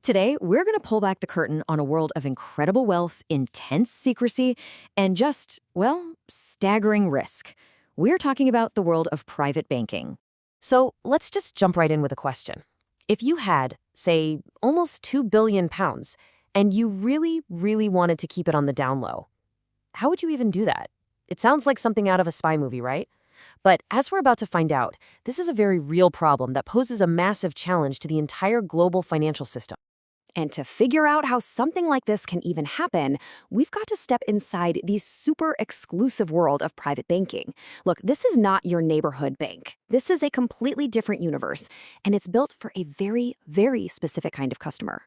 Today, we're going to pull back the curtain on a world of incredible wealth, intense secrecy, and just, well, staggering risk. We're talking about the world of private banking. So let's just jump right in with a question. If you had, say, almost £2 billion, and you really, really wanted to keep it on the down low, how would you even do that? It sounds like something out of a spy movie, right? But as we're about to find out, this is a very real problem that poses a massive challenge to the entire global financial system. And to figure out how something like this can even happen, we've got to step inside the super exclusive world of private banking. Look, this is not your neighborhood bank. This is a completely different universe, and it's built for a very, very specific kind of customer.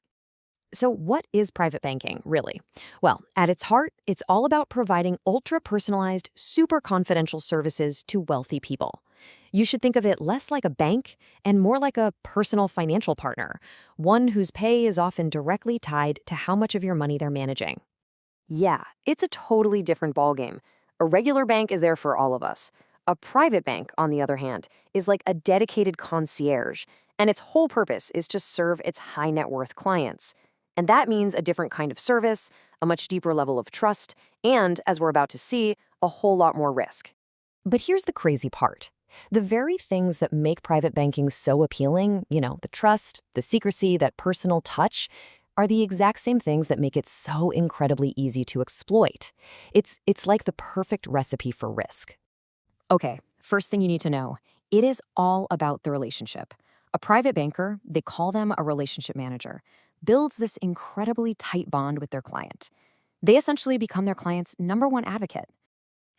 So what is private banking, really? Well, at its heart, it's all about providing ultra-personalized, super confidential services to wealthy people. You should think of it less like a bank and more like a personal financial partner, one whose pay is often directly tied to how much of your money they're managing. Yeah, it's a totally different ballgame. A regular bank is there for all of us. A private bank, on the other hand, is like a dedicated concierge, and its whole purpose is to serve its high net worth clients. And that means a different kind of service, a much deeper level of trust, and, as we're about to see, a whole lot more risk. But here's the crazy part. The very things that make private banking so appealing, the trust, the secrecy, that personal touch, are the exact same things that make it so incredibly easy to exploit. It's like the perfect recipe for risk. Okay, first thing you need to know, it is all about the relationship. A private banker, they call them a relationship manager, builds this incredibly tight bond with their client. They essentially become their client's #1 advocate.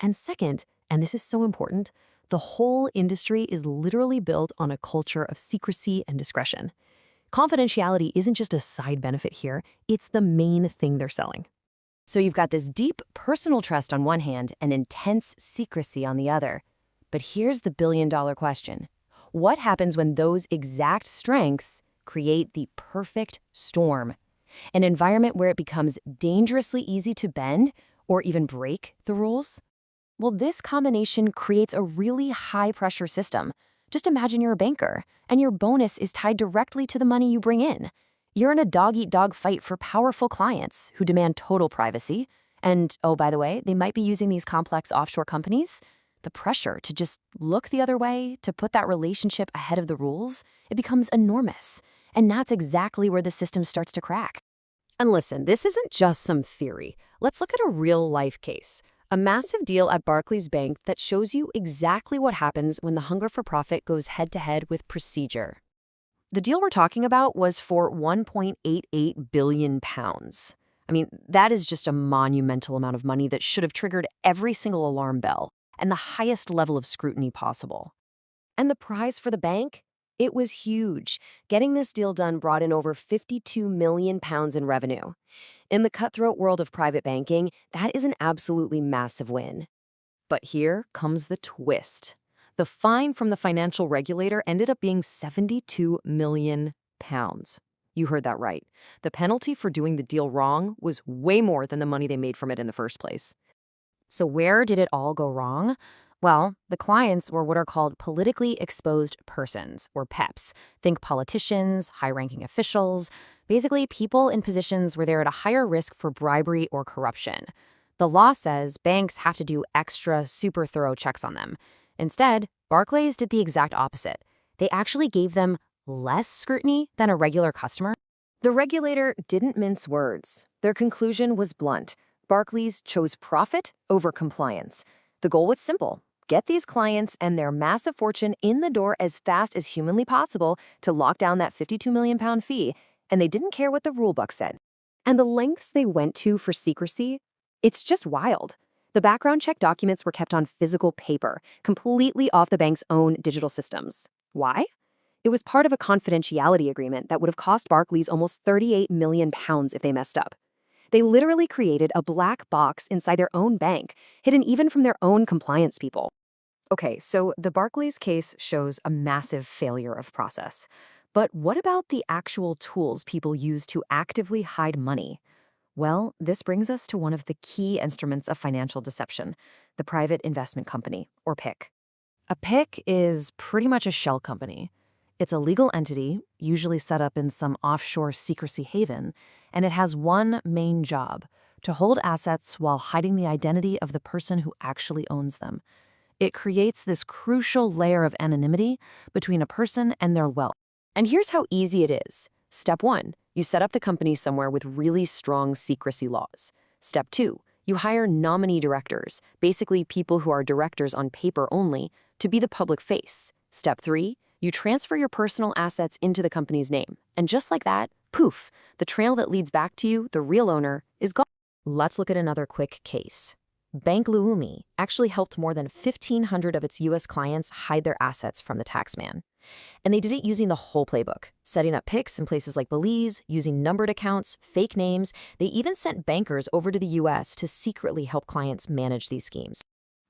And second, and this is so important, the whole industry is literally built on a culture of secrecy and discretion. Confidentiality isn't just a side benefit here, it's the main thing they're selling. So you've got this deep personal trust on one hand and intense secrecy on the other. But here's the billion-dollar question. What happens when those exact strengths create the perfect storm? An environment where it becomes dangerously easy to bend or even break the rules? Well, this combination creates a really high-pressure system. Just imagine you're a banker, and your bonus is tied directly to the money you bring in. You're in a dog-eat-dog fight for powerful clients who demand total privacy. And, oh, by the way, they might be using these complex offshore companies. The pressure to just look the other way, to put that relationship ahead of the rules, it becomes enormous. And that's exactly where the system starts to crack. And listen, this isn't just some theory. Let's look at a real-life case. A massive deal at Barclays Bank that shows you exactly what happens when the hunger for profit goes head-to-head with procedure. The deal we're talking about was for £1.88 billion. I mean, that is just a monumental amount of money that should have triggered every single alarm bell and the highest level of scrutiny possible. And the prize for the bank? It was huge. Getting this deal done brought in over £52 million in revenue. In the cutthroat world of private banking, that is an absolutely massive win. But here comes the twist. The fine from the financial regulator ended up being £72 million. You heard that right. The penalty for doing the deal wrong was way more than the money they made from it in the first place. So where did it all go wrong? Well, the clients were what are called politically exposed persons, or PEPs. Think politicians, high-ranking officials, basically people in positions where they're at a higher risk for bribery or corruption. The law says banks have to do extra, super thorough checks on them. Instead, Barclays did the exact opposite. They actually gave them less scrutiny than a regular customer. The regulator didn't mince words. Their conclusion was blunt. Barclays chose profit over compliance. The goal was simple. Get these clients and their massive fortune in the door as fast as humanly possible to lock down that £52 million fee, and they didn't care what the rulebook said. And the lengths they went to for secrecy? It's just wild. The background check documents were kept on physical paper, completely off the bank's own digital systems. Why? It was part of a confidentiality agreement that would have cost Barclays almost £38 million if they messed up. They literally created a black box inside their own bank, hidden even from their own compliance people. Okay, so the Barclays case shows a massive failure of process. But what about the actual tools people use to actively hide money? Well, this brings us to one of the key instruments of financial deception, the private investment company, or PIC. A PIC is pretty much a shell company. It's a legal entity, usually set up in some offshore secrecy haven, and it has one main job: to hold assets while hiding the identity of the person who actually owns them. It creates this crucial layer of anonymity between a person and their wealth. And here's how easy it is. Step 1, you set up the company somewhere with really strong secrecy laws. Step 2, you hire nominee directors, basically people who are directors on paper only, to be the public face. Step 3, you transfer your personal assets into the company's name. And just like that, poof, the trail that leads back to you, the real owner, is gone. Let's look at another quick case. Bank Leumi actually helped more than 1,500 of its U.S. clients hide their assets from the taxman. And they did it using the whole playbook, setting up PICs in places like Belize, using numbered accounts, fake names. They even sent bankers over to the U.S. to secretly help clients manage these schemes.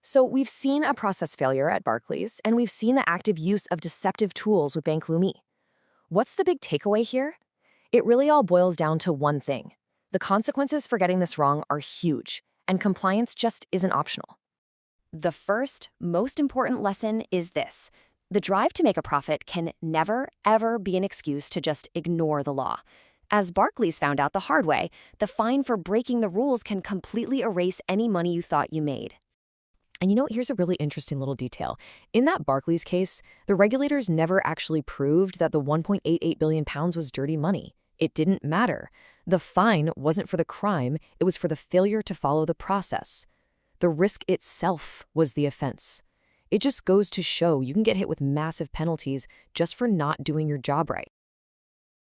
So we've seen a process failure at Barclays, and we've seen the active use of deceptive tools with Bank Leumi. What's the big takeaway here? It really all boils down to one thing. The consequences for getting this wrong are huge, and compliance just isn't optional. The first, most important lesson is this. The drive to make a profit can never, ever be an excuse to just ignore the law. As Barclays found out the hard way, the fine for breaking the rules can completely erase any money you thought you made. And here's a really interesting little detail. In that Barclays case, the regulators never actually proved that the £1.88 billion was dirty money. It didn't matter. The fine wasn't for the crime, it was for the failure to follow the process. The risk itself was the offense. It just goes to show you can get hit with massive penalties just for not doing your job right.